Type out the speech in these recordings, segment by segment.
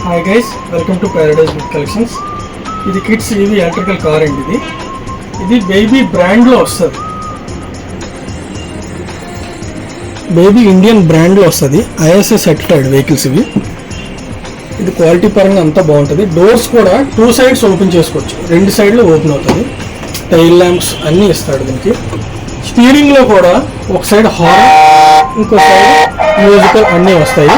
Hi guys, welcome to Paradise gift collections. ఇది kids EV electrical car అండి. ఇది baby బ్రాండ్లో వస్తుంది. బేబీ ఇండియన్ బ్రాండ్లో వస్తుంది. ఐఎస్ఐ సర్టిఫైడ్ వెహికల్స్ ఇవి. ఇది క్వాలిటీ పరంగా అంతా బాగుంటుంది. డోర్స్ కూడా 2 సైడ్స్ ఓపెన్ చేసుకోవచ్చు, 2 సైడ్లు ఓపెన్ అవుతుంది. టైల్ ల్యాంప్స్ అన్నీ ఇస్తాడు దీనికి. స్టీరింగ్లో కూడా ఒక సైడ్ హార్న్, ఇంకో సైడ్ మ్యూజికల్ అన్నీ వస్తాయి.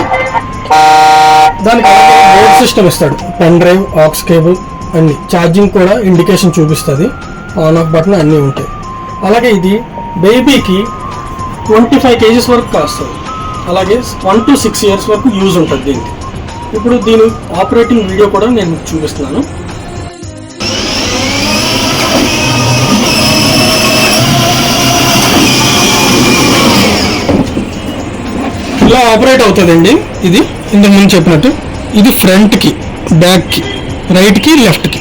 దానికి బోర్డ్ సిస్టమ్ ఇస్తాడు, పెన్ డ్రైవ్, ఆక్స్ కేబుల్ అన్ని. ఛార్జింగ్ కూడా ఇండికేషన్ చూపిస్తుంది, ఆన్ ఆఫ్ బటన్ అన్నీ ఉంటాయి. అలాగే ఇది బేబీకి 25 kgs వరకు కాస్తుంది. అలాగే 1 to 6 years వరకు యూజ్ ఉంటుంది దీనికి. ఇప్పుడు దీని ఆపరేటింగ్ వీడియో కూడా నేను మీకు చూపిస్తున్నాను. ఇలా ఆపరేట్ అవుతుందండి. ఇది ఇంతకుముందు చెప్పినట్టు ఇది ఫ్రంట్కి, బ్యాక్కి, రైట్కి, లెఫ్ట్కి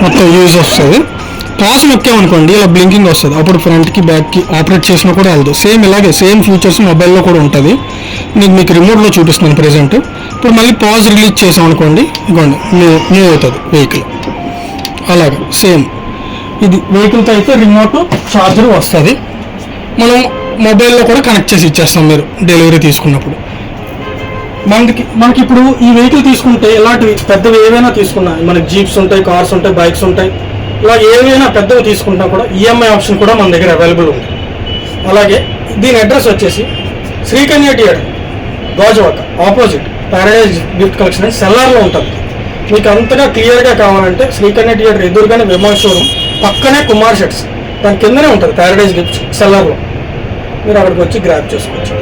మొత్తం యూజ్ వస్తుంది. పాస్ నొక్కామనుకోండి ఇలా బ్లింకింగ్ వస్తుంది. అప్పుడు ఫ్రంట్కి, బ్యాక్కి ఆపరేట్ చేసినా కూడా వెళ్దు. సేమ్ ఇలాగే సేమ్ ఫీచర్స్ మొబైల్లో కూడా ఉంటుంది. నేను మీకు రిమోట్లో చూపిస్తున్నాను ప్రెజెంట్. ఇప్పుడు మళ్ళీ పాజ్ రిలీజ్ చేసాం అనుకోండి, ఇదిగోండి మూవ్ అవుతుంది వెహికల్. అలాగే సేమ్ ఇది వెహికల్తో అయితే రిమోట్ ఛార్జర్ వస్తుంది. మనం మొబైల్లో కూడా కనెక్ట్ చేసి ఇచ్చేస్తాం మీరు డెలివరీ తీసుకున్నప్పుడు. మనకి ఇప్పుడు ఈ వెహికల్ తీసుకుంటే ఇలాంటివి పెద్దవి ఏవైనా తీసుకున్నా, మనకి జీప్స్ ఉంటాయి, కార్స్ ఉంటాయి, బైక్స్ ఉంటాయి, ఇలా ఏవైనా పెద్దవి తీసుకుంటా కూడా ఈఎంఐ ఆప్షన్ కూడా మన దగ్గర అవైలబుల్ ఉంది. అలాగే దీని అడ్రస్ వచ్చేసి Srikanya theatre, Gajuwaka opposite Paradise gift collection అని సెల్లార్లో ఉంటుంది. మీకు అంతగా క్లియర్గా కావాలంటే శ్రీకన్య థియేటర్ ఎదురుగానే విమాన్ షోరూమ్, పక్కనే కుమార్ షెట్స్, దాని కిందనే ఉంటుంది ప్యారడైజ్ గిఫ్ట్ సెల్లార్లో. మీరు అక్కడికి వచ్చి గ్రాప్ చేసుకోవచ్చు.